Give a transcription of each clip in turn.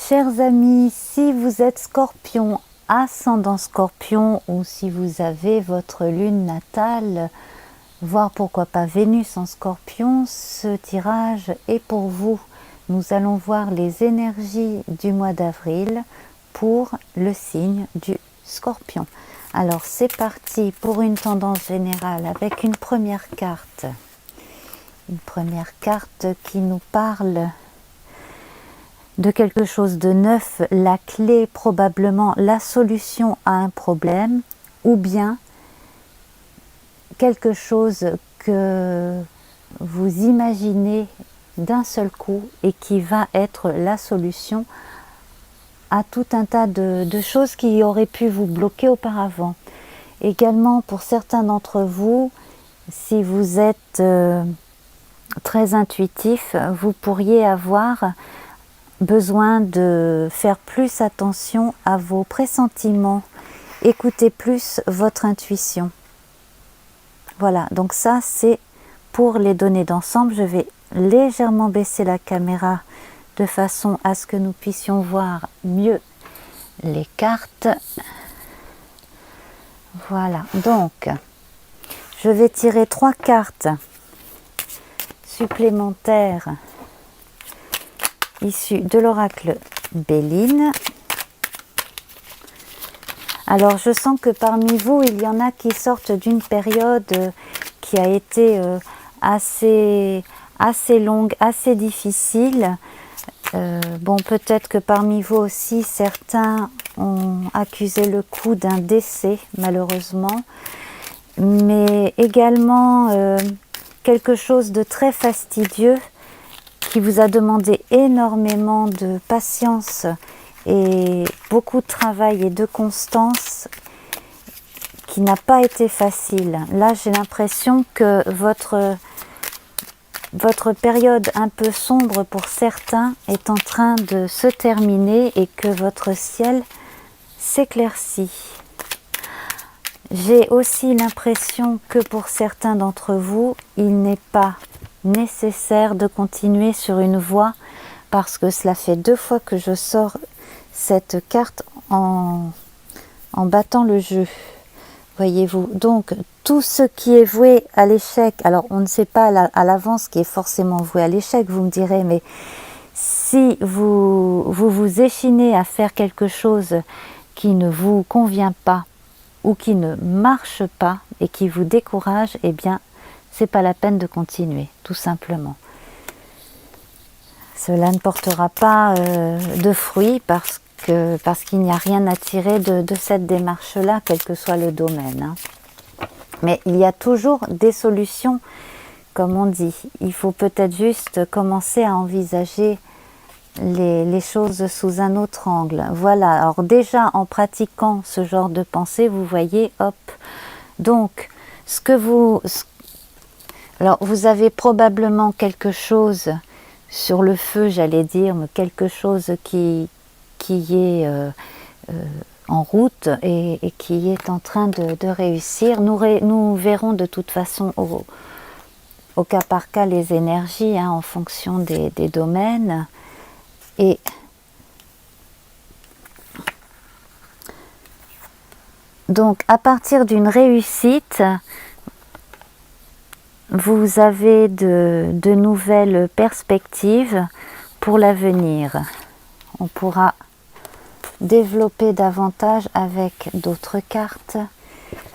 Chers amis, si vous êtes Scorpion, ascendant Scorpion, ou si vous avez votre lune natale, voire pourquoi pas Vénus en Scorpion, ce tirage est pour vous. Nous allons voir les énergies du mois d'avril pour le signe du Scorpion. Alors c'est parti pour une tendance générale avec une première carte. Une première carte qui nous parle de quelque chose de neuf, la clé, probablement la solution à un problème, ou bien quelque chose que vous imaginez d'un seul coup et qui va être la solution à tout un tas de choses qui auraient pu vous bloquer auparavant. Également pour certains d'entre vous, si vous êtes très intuitif, vous pourriez avoir besoin de faire plus attention à vos pressentiments, écoutez plus votre intuition. Voilà, donc ça c'est pour les données d'ensemble. Je vais légèrement baisser la caméra de façon à ce que nous puissions voir mieux les cartes. Voilà, donc je vais tirer 3 cartes supplémentaires issues de l'oracle Béline. Alors je sens que parmi vous, il y en a qui sortent d'une période qui a été assez longue, assez difficile. Bon, peut-être que parmi vous aussi, certains ont accusé le coup d'un décès, malheureusement. Mais également quelque chose de très fastidieux qui vous a demandé énormément de patience et beaucoup de travail et de constance, qui n'a pas été facile. Là, j'ai l'impression que votre période un peu sombre pour certains est en train de se terminer et que votre ciel s'éclaircit. J'ai aussi l'impression que pour certains d'entre vous, il n'est pas nécessaire de continuer sur une voie, parce que cela fait 2 fois que je sors cette carte en battant le jeu. Voyez-vous, donc tout ce qui est voué à l'échec, alors on ne sait pas à l'avance ce qui est forcément voué à l'échec, vous me direz, mais si vous échinez à faire quelque chose qui ne vous convient pas ou qui ne marche pas et qui vous décourage, eh bien c'est pas la peine de continuer, tout simplement. Cela ne portera pas de fruits parce qu'il n'y a rien à tirer de cette démarche-là, quel que soit le domaine. Hein. Mais il y a toujours des solutions, comme on dit. Il faut peut-être juste commencer à envisager les choses sous un autre angle. Voilà, alors déjà en pratiquant ce genre de pensée, vous voyez, hop, donc alors vous avez probablement quelque chose sur le feu, j'allais dire, mais quelque chose qui est en route et qui est en train de réussir. Nous verrons de toute façon au cas par cas les énergies, hein, en fonction des domaines. Et donc à partir d'une réussite, vous avez de nouvelles perspectives pour l'avenir. On pourra développer davantage avec d'autres cartes.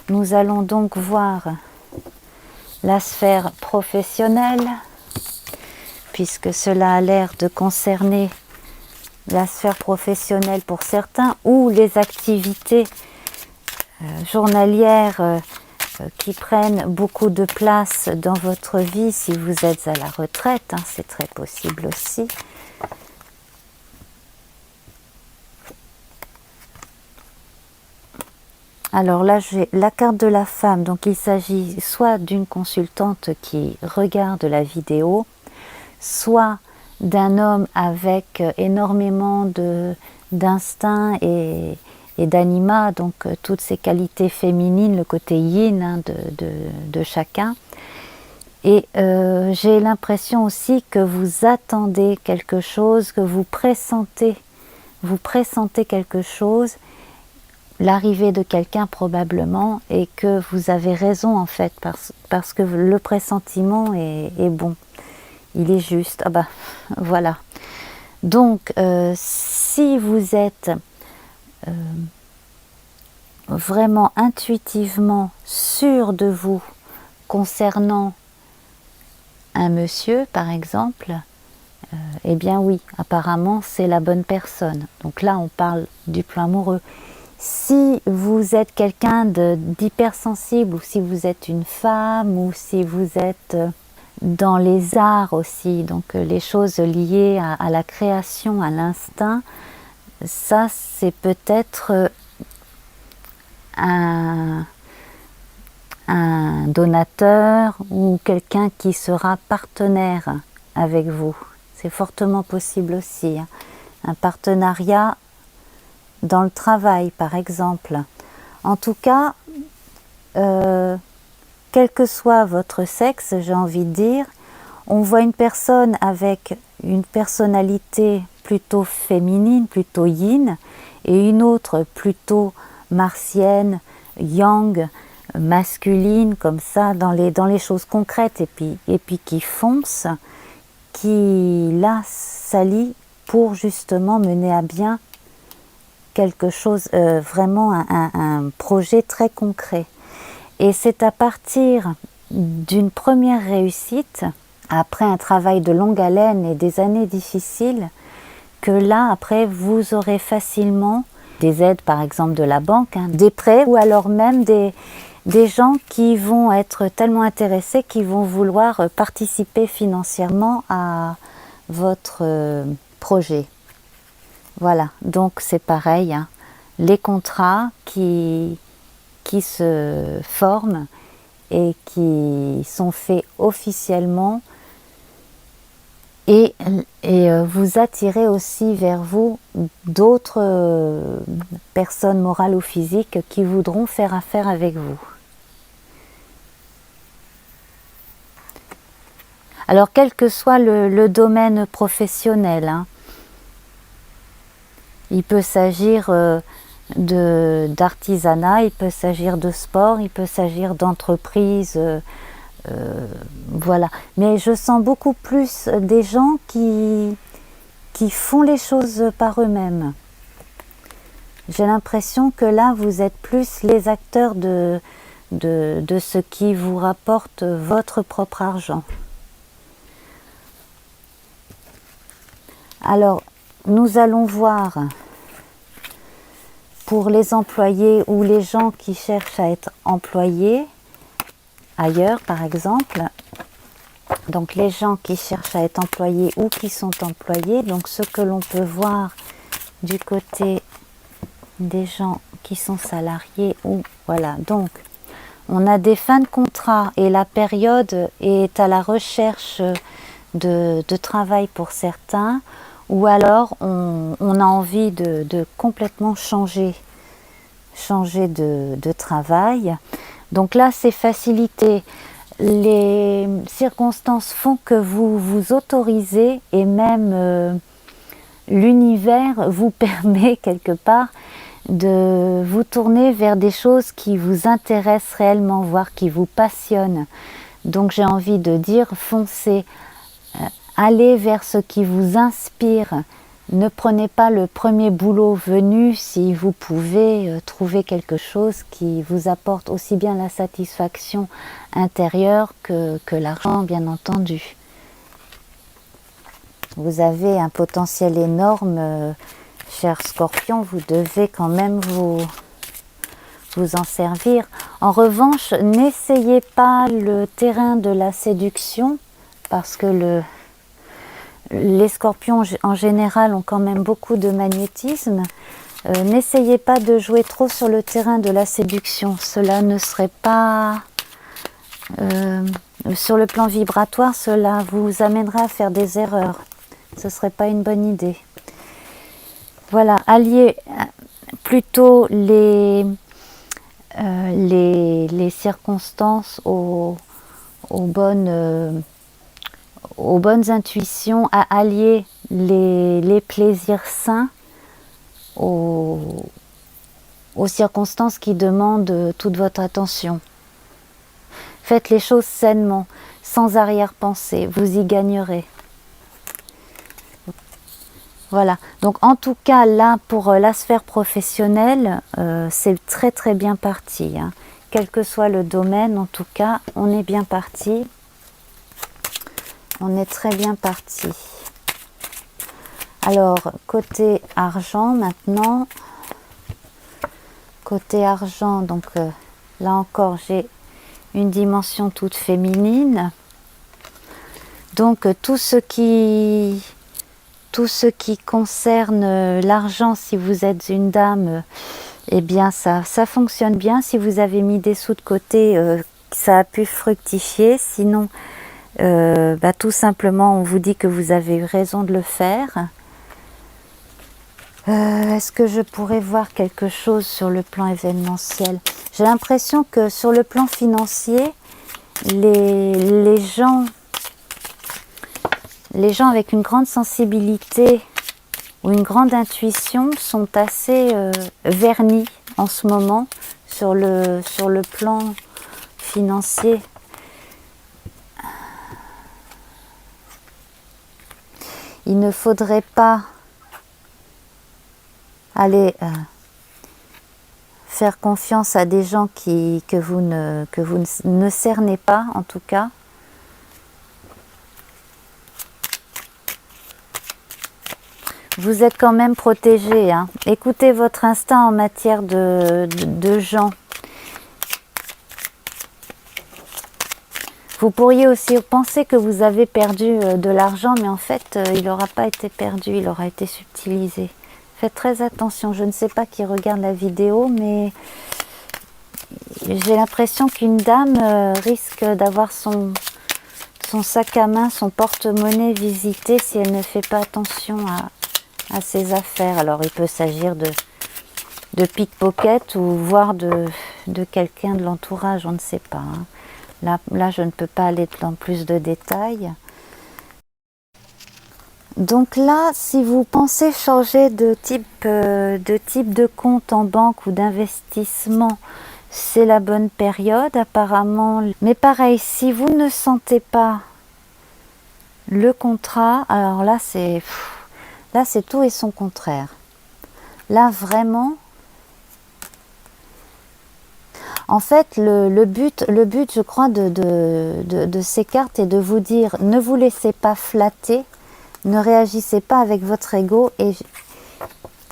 Nous allons donc voir la sphère professionnelle, puisque cela a l'air de concerner la sphère professionnelle pour certains, ou les activités journalières qui prennent beaucoup de place dans votre vie si vous êtes à la retraite, hein, c'est très possible aussi. Alors là, j'ai la carte de la femme, donc il s'agit soit d'une consultante qui regarde la vidéo, soit d'un homme avec énormément d'instinct et d'anima, donc toutes ces qualités féminines, le côté yin, hein, de chacun. Et j'ai l'impression aussi que vous attendez quelque chose, que vous pressentez vous pressentez quelque chose, l'arrivée de quelqu'un probablement, et que vous avez raison en fait, parce que le pressentiment est bon, il est juste. Ah bah voilà. Donc si vous êtes vraiment intuitivement sûr de vous concernant un monsieur par exemple, eh bien oui, apparemment c'est la bonne personne. Donc là on parle du plan amoureux. Si vous êtes quelqu'un d'hypersensible, ou si vous êtes une femme, ou si vous êtes dans les arts aussi, donc les choses liées à la création, à l'instinct, ça c'est peut-être un donateur ou quelqu'un qui sera partenaire avec vous. C'est fortement possible aussi. Un partenariat dans le travail, par exemple. En tout cas, quel que soit votre sexe, j'ai envie de dire, on voit une personne avec une personnalité plutôt féminine, plutôt yin, et une autre plutôt martienne, yang, masculine, comme ça, dans les choses concrètes, et puis qui fonce, qui là s'allie pour justement mener à bien quelque chose, vraiment un projet très concret. Et c'est à partir d'une première réussite, après un travail de longue haleine et des années difficiles, que là, après, vous aurez facilement des aides, par exemple de la banque, des prêts, ou alors même des gens qui vont être tellement intéressés qu'ils vont vouloir participer financièrement à votre projet. Voilà, donc c'est pareil, les contrats qui se forment et qui sont faits officiellement, et vous attirez aussi vers vous d'autres personnes morales ou physiques qui voudront faire affaire avec vous. Alors quel que soit le domaine professionnel, il peut s'agir d'artisanat, il peut s'agir de sport, il peut s'agir d'entreprise, voilà. Mais je sens beaucoup plus des gens qui font les choses par eux-mêmes. J'ai l'impression que là, vous êtes plus les acteurs de ce qui vous rapporte votre propre argent. Alors, nous allons voir pour les employés ou les gens qui cherchent à être employés ailleurs, par exemple. Donc les gens qui cherchent à être employés ou qui sont employés, donc ce que l'on peut voir du côté des gens qui sont salariés, ou voilà. Donc on a des fins de contrat et la période est à la recherche de travail pour certains, ou alors on a envie de complètement changer de travail. Donc là c'est facilité. Les circonstances font que vous vous autorisez, et même l'univers vous permet quelque part de vous tourner vers des choses qui vous intéressent réellement, voire qui vous passionnent. Donc j'ai envie de dire, foncez, allez vers ce qui vous inspire. Ne prenez pas le premier boulot venu si vous pouvez trouver quelque chose qui vous apporte aussi bien la satisfaction intérieure que l'argent, bien entendu. Vous avez un potentiel énorme, cher Scorpion, vous devez quand même vous en servir. En revanche, n'essayez pas le terrain de la séduction, parce que les scorpions en général ont quand même beaucoup de magnétisme. N'essayez pas de jouer trop sur le terrain de la séduction. Cela ne serait pas... sur le plan vibratoire, cela vous amènera à faire des erreurs. Ce ne serait pas une bonne idée. Voilà, alliez plutôt les circonstances aux bonnes intuitions, à allier les plaisirs sains aux circonstances qui demandent toute votre attention. Faites les choses sainement, sans arrière-pensée, vous y gagnerez. Voilà, donc en tout cas là pour la sphère professionnelle, c'est très très bien parti, hein. Quel que soit le domaine, en tout cas, on est bien parti. On est très bien parti. Alors, côté argent maintenant. Côté argent, donc là encore, j'ai une dimension toute féminine. Donc, tout ce qui concerne l'argent, si vous êtes une dame, eh bien, ça fonctionne bien. Si vous avez mis des sous de côté, ça a pu fructifier. Sinon, tout simplement, on vous dit que vous avez eu raison de le faire. Est-ce que je pourrais voir quelque chose sur le plan événementiel? J'ai l'impression que sur le plan financier, les gens avec une grande sensibilité ou une grande intuition sont assez vernis en ce moment sur le plan financier. Il ne faudrait pas aller faire confiance à des gens que vous ne cernez pas, en tout cas. Vous êtes quand même protégé, hein. Écoutez votre instinct en matière de gens. Vous pourriez aussi penser que vous avez perdu de l'argent, mais en fait, il n'aura pas été perdu, il aura été subtilisé. Faites très attention, je ne sais pas qui regarde la vidéo, mais j'ai l'impression qu'une dame risque d'avoir son sac à main, son porte-monnaie visité si elle ne fait pas attention à ses affaires. Alors il peut s'agir de pickpocket ou voire de quelqu'un de l'entourage, on ne sait pas, hein. Là, je ne peux pas aller dans plus de détails. Donc là, si vous pensez changer de type de compte en banque ou d'investissement, c'est la bonne période apparemment. Mais pareil, si vous ne sentez pas le contrat, alors là c'est tout et son contraire. Là vraiment, en fait le but je crois de ces cartes est de vous dire, ne vous laissez pas flatter. Ne réagissez pas avec votre ego et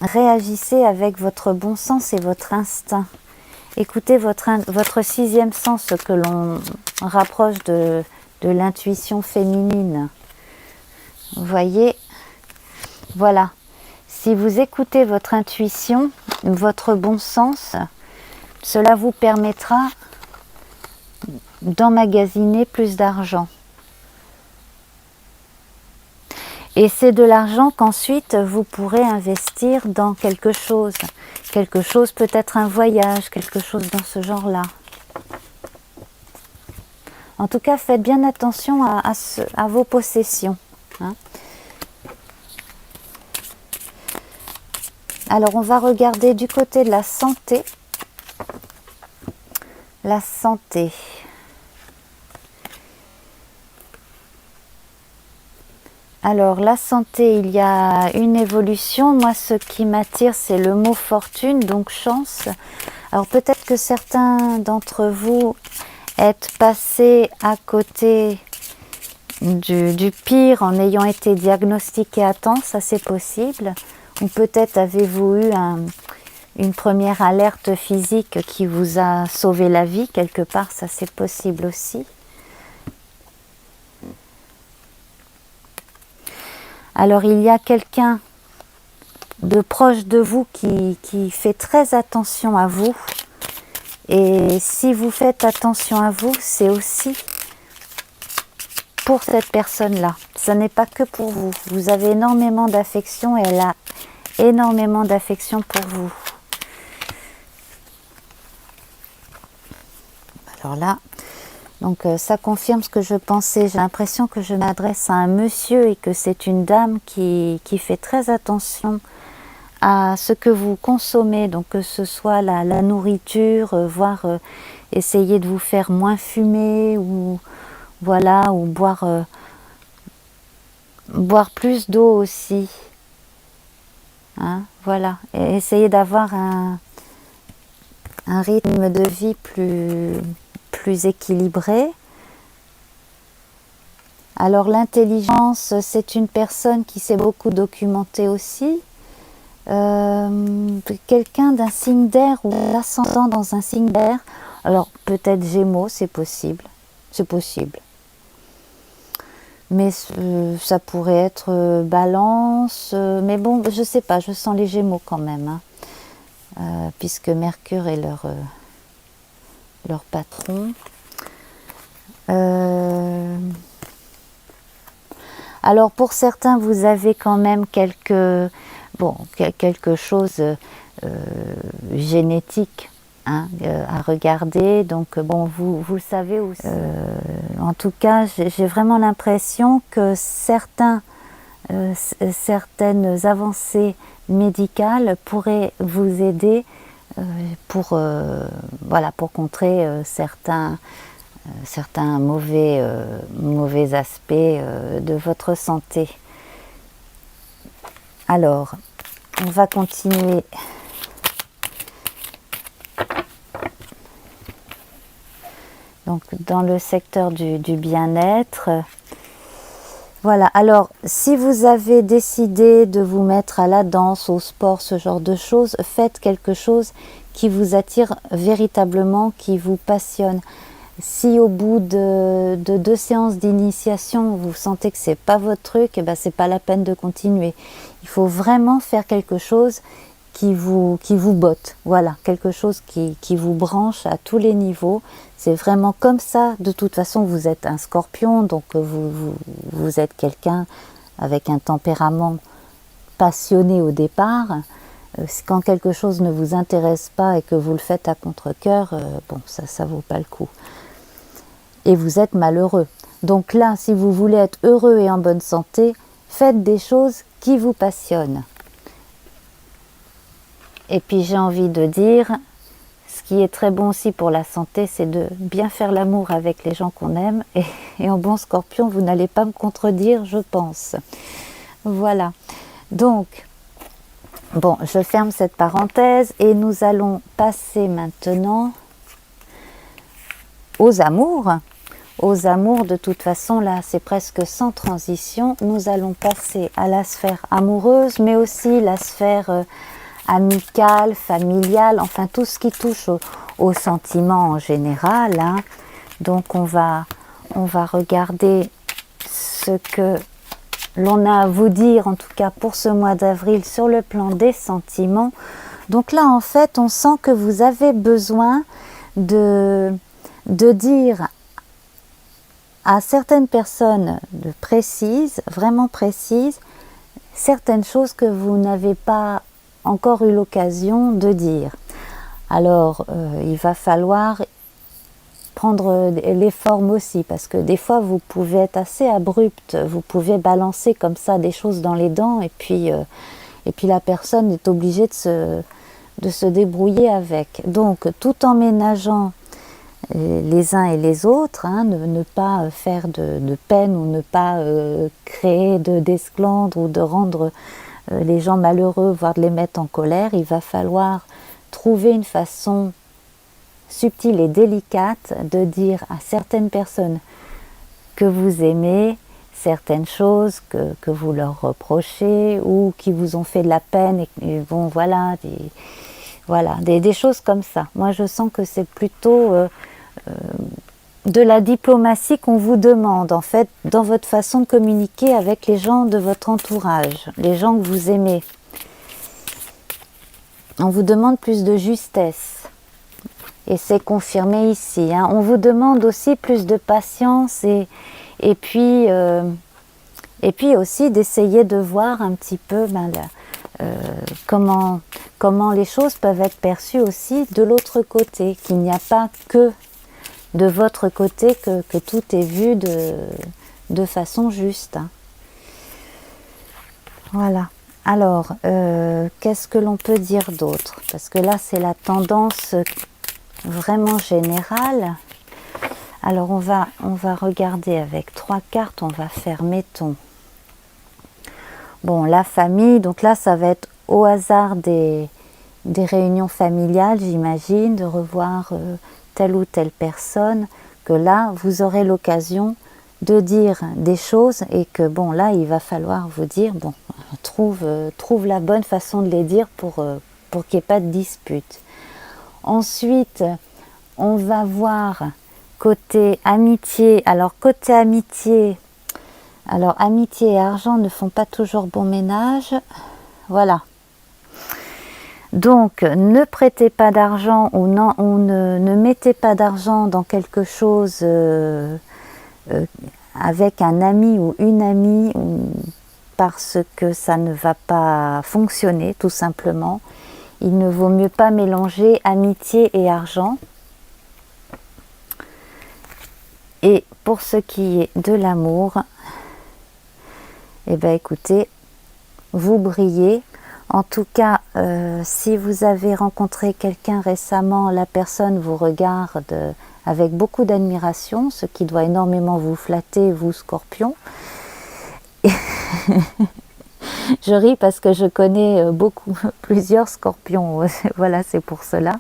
réagissez avec votre bon sens et votre instinct. Écoutez votre sixième sens, ce que l'on rapproche de l'intuition féminine. Vous voyez, voilà. Si vous écoutez votre intuition, votre bon sens, cela vous permettra d'emmagasiner plus d'argent. Et c'est de l'argent qu'ensuite vous pourrez investir dans quelque chose. Quelque chose, peut-être un voyage, quelque chose dans ce genre-là. En tout cas, faites bien attention à vos possessions, hein. Alors, on va regarder du côté de la santé. La santé. Alors, la santé, il y a une évolution. Moi, ce qui m'attire, c'est le mot fortune, donc chance. Alors, peut-être que certains d'entre vous êtes passés à côté du pire en ayant été diagnostiqué à temps, ça c'est possible. Ou peut-être avez-vous eu une première alerte physique qui vous a sauvé la vie quelque part, ça c'est possible aussi. Alors il y a quelqu'un de proche de vous qui fait très attention à vous. Et si vous faites attention à vous, c'est aussi pour cette personne-là. Ce n'est pas que pour vous. Vous avez énormément d'affection et elle a énormément d'affection pour vous. Alors là, donc ça confirme ce que je pensais. J'ai l'impression que je m'adresse à un monsieur et que c'est une dame qui fait très attention à ce que vous consommez, donc que ce soit la nourriture, voire essayer de vous faire moins fumer, ou voilà, ou boire plus d'eau aussi. Hein, voilà, et essayer d'avoir un rythme de vie plus équilibré. Alors l'intelligence, c'est une personne qui s'est beaucoup documentée aussi. Quelqu'un d'un signe d'air ou l'ascendant dans un signe d'air. Alors peut-être Gémeaux, c'est possible. C'est possible. Mais ça pourrait être Balance. Mais bon, je sais pas, je sens les Gémeaux quand même. Hein, puisque Mercure est leur patron. Alors pour certains, vous avez quand même quelque chose génétique, hein, à regarder. Donc bon, vous savez aussi. En tout cas, j'ai vraiment l'impression que certaines avancées médicales pourraient vous aider pour contrer certains mauvais aspects de votre santé. Alors, on va continuer. Donc, dans le secteur du bien-être. Voilà, alors, si vous avez décidé de vous mettre à la danse, au sport, ce genre de choses, faites quelque chose qui vous attire véritablement, qui vous passionne. Si au bout de 2 séances d'initiation, vous sentez que c'est pas votre truc, et ben c'est pas la peine de continuer. Il faut vraiment faire quelque chose qui vous botte. Voilà, quelque chose qui vous branche à tous les niveaux. C'est vraiment comme ça. De toute façon, vous êtes un Scorpion, donc vous êtes quelqu'un avec un tempérament passionné au départ. Quand quelque chose ne vous intéresse pas et que vous le faites à contre-cœur, bon, ça vaut pas le coup. Et vous êtes malheureux. Donc là, si vous voulez être heureux et en bonne santé, faites des choses qui vous passionnent. Et puis j'ai envie de dire, ce qui est très bon aussi pour la santé, c'est de bien faire l'amour avec les gens qu'on aime. Et en bon Scorpion, vous n'allez pas me contredire, je pense. Voilà. Donc, bon, je ferme cette parenthèse et nous allons passer maintenant aux amours. Aux amours, de toute façon, là, c'est presque sans transition. Nous allons passer à la sphère amoureuse, mais aussi la sphère amicale, familiale, enfin tout ce qui touche aux sentiments en général. Hein. Donc, on va regarder ce que l'on a à vous dire, en tout cas pour ce mois d'avril, sur le plan des sentiments. Donc là, en fait, on sent que vous avez besoin de dire à certaines personnes précises, vraiment précises, certaines choses que vous n'avez pas encore eu l'occasion de dire. Alors, il va falloir prendre les formes aussi, parce que des fois, vous pouvez être assez abrupte, vous pouvez balancer comme ça des choses dans les dents, et puis la personne est obligée de se débrouiller avec. Donc, tout en ménageant les uns et les autres, hein, ne pas faire de peine ou ne pas créer d'esclandre ou de rendre les gens malheureux, voire de les mettre en colère, il va falloir trouver une façon subtile et délicate de dire à certaines personnes que vous aimez, certaines choses que vous leur reprochez ou qui vous ont fait de la peine, et bon voilà, des choses comme ça. Moi je sens que c'est plutôt de la diplomatie qu'on vous demande, en fait, dans votre façon de communiquer avec les gens de votre entourage, les gens que vous aimez. On vous demande plus de justesse. Et c'est confirmé ici. Hein. On vous demande aussi plus de patience et puis aussi d'essayer de voir un petit peu comment les choses peuvent être perçues aussi de l'autre côté, qu'il n'y a pas que de votre côté que tout est vu de façon juste. Hein. Voilà. Alors, qu'est-ce que l'on peut dire d'autre? Parce que là, c'est la tendance vraiment générale. Alors, on va regarder avec 3 cartes. On va faire, mettons, bon, la famille. Donc là, ça va être au hasard des réunions familiales, j'imagine, de revoir telle ou telle personne, que là, vous aurez l'occasion de dire des choses et que, bon, là, il va falloir vous dire, bon, trouve la bonne façon de les dire pour qu'il n'y ait pas de dispute. Ensuite, on va voir côté amitié. Alors, côté amitié, alors amitié et argent ne font pas toujours bon ménage. Voilà. Donc, ne prêtez pas d'argent ou ne mettez pas d'argent dans quelque chose avec un ami ou une amie parce que ça ne va pas fonctionner, tout simplement. Il ne vaut mieux pas mélanger amitié et argent. Et pour ce qui est de l'amour, eh bien écoutez, vous brillez. En tout cas, si vous avez rencontré quelqu'un récemment, la personne vous regarde avec beaucoup d'admiration, ce qui doit énormément vous flatter, vous Scorpion. Je ris parce que je connais plusieurs Scorpions, voilà, c'est pour cela.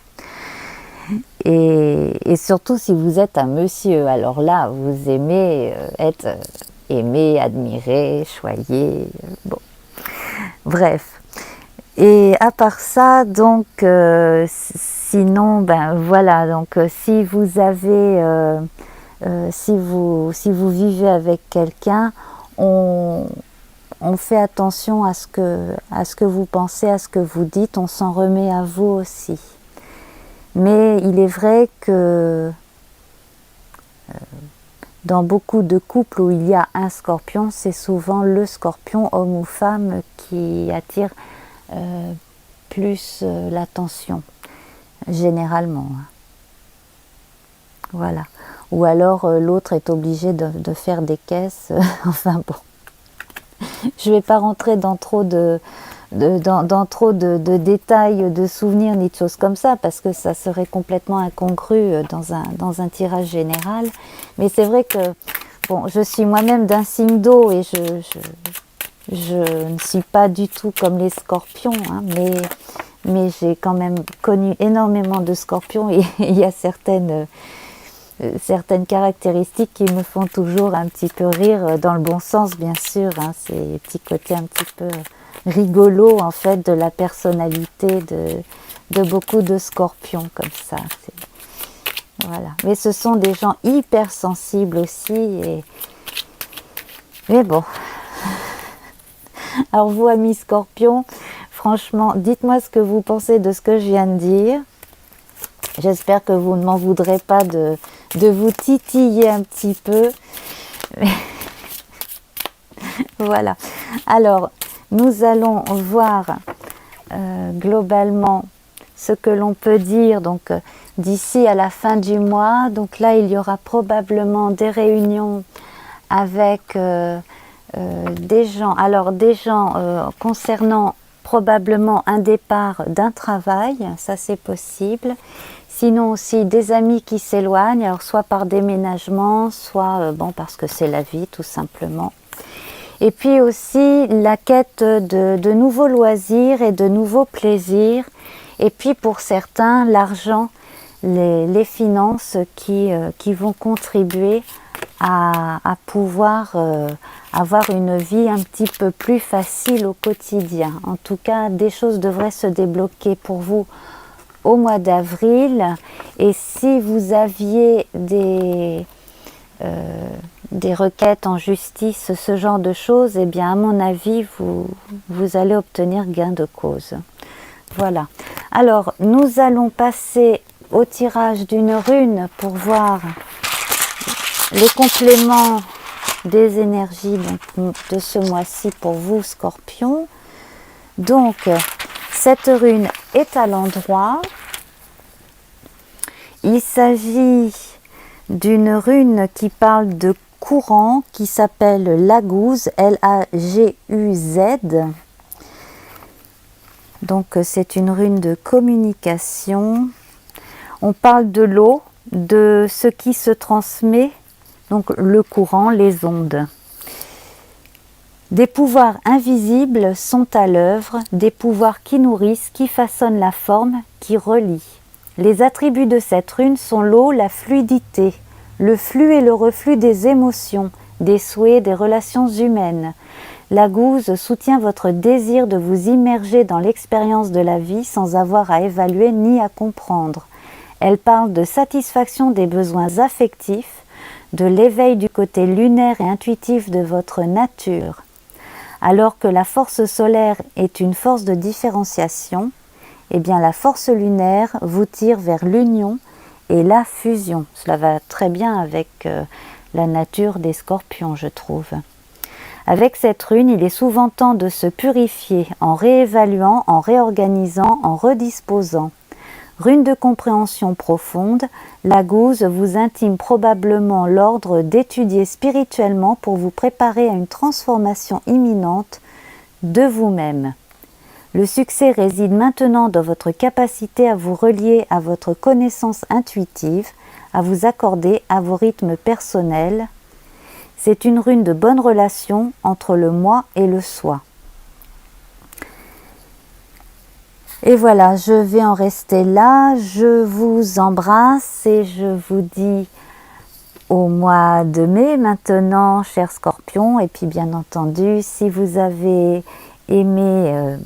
Et surtout si vous êtes un monsieur, alors là, vous aimez être aimé, admiré, choyé, bon, bref. Et à part ça, donc, sinon, ben voilà, donc si vous avez, si vous vivez avec quelqu'un, on fait attention à ce que vous pensez, à ce que vous dites, on s'en remet à vous aussi. Mais il est vrai que dans beaucoup de couples où il y a un Scorpion, c'est souvent le Scorpion, homme ou femme, qui attire plus l'attention, généralement. Voilà. Ou alors l'autre est obligé de faire des caisses, enfin bon. Je ne vais pas rentrer dans trop de détails, de souvenirs, ni de choses comme ça, parce que ça serait complètement incongru dans un tirage général. Mais c'est vrai que, bon, je suis moi-même d'un signe d'eau et je ne suis pas du tout comme les Scorpions, hein, mais j'ai quand même connu énormément de Scorpions et il y a certaines caractéristiques qui me font toujours un petit peu rire, dans le bon sens bien sûr, hein, ces petits côtés un petit peu rigolo en fait de la personnalité de beaucoup de Scorpions comme ça. Voilà. Mais ce sont des gens hyper sensibles aussi. Mais bon. Alors vous amis Scorpions, franchement, dites-moi ce que vous pensez de ce que je viens de dire. J'espère que vous ne m'en voudrez pas de vous titiller un petit peu. Voilà. Alors, nous allons voir globalement ce que l'on peut dire donc d'ici à la fin du mois. Donc là, il y aura probablement des réunions avec des gens. Alors, des gens concernant probablement un départ d'un travail, ça c'est possible. Sinon aussi des amis qui s'éloignent, alors soit par déménagement, soit bon parce que c'est la vie tout simplement. Et puis aussi la quête de nouveaux loisirs et de nouveaux plaisirs. Et puis pour certains, l'argent, les finances qui vont contribuer à pouvoir avoir une vie un petit peu plus facile au quotidien. En tout cas, des choses devraient se débloquer pour vous au mois d'avril. Et si vous aviez des requêtes en justice, ce genre de choses, eh bien à mon avis, vous allez obtenir gain de cause. Voilà. Alors, nous allons passer au tirage d'une rune pour voir les compléments des énergies donc, de ce mois-ci pour vous, Scorpion. Donc, cette rune est à l'endroit. Il s'agit d'une rune qui parle de courant, qui s'appelle Laguz, Laguz. Donc c'est une rune de communication. On parle de l'eau, de ce qui se transmet, donc le courant, les ondes. Des pouvoirs invisibles sont à l'œuvre, des pouvoirs qui nourrissent, qui façonnent la forme, qui relient. Les attributs de cette rune sont l'eau, la fluidité, le flux et le reflux des émotions, des souhaits, des relations humaines. La gouze soutient votre désir de vous immerger dans l'expérience de la vie sans avoir à évaluer ni à comprendre. Elle parle de satisfaction des besoins affectifs, de l'éveil du côté lunaire et intuitif de votre nature. Alors que la force solaire est une force de différenciation, eh bien la force lunaire vous tire vers l'union et la fusion. Cela va très bien avec la nature des scorpions, je trouve. Avec cette rune, il est souvent temps de se purifier en réévaluant, en réorganisant, en redisposant. Rune de compréhension profonde, la gouze vous intime probablement l'ordre d'étudier spirituellement pour vous préparer à une transformation imminente de vous-même. Le succès réside maintenant dans votre capacité à vous relier à votre connaissance intuitive, à vous accorder à vos rythmes personnels. C'est une rune de bonne relation entre le moi et le soi. Et voilà, je vais en rester là. Je vous embrasse et je vous dis au mois de mai maintenant, chers scorpions. Et puis bien entendu, si vous avez aimé,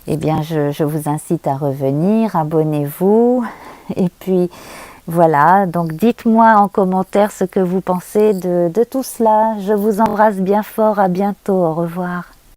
eh bien je vous incite à revenir, abonnez-vous. Et puis voilà, donc dites-moi en commentaire ce que vous pensez de tout cela. Je vous embrasse bien fort, à bientôt, au revoir.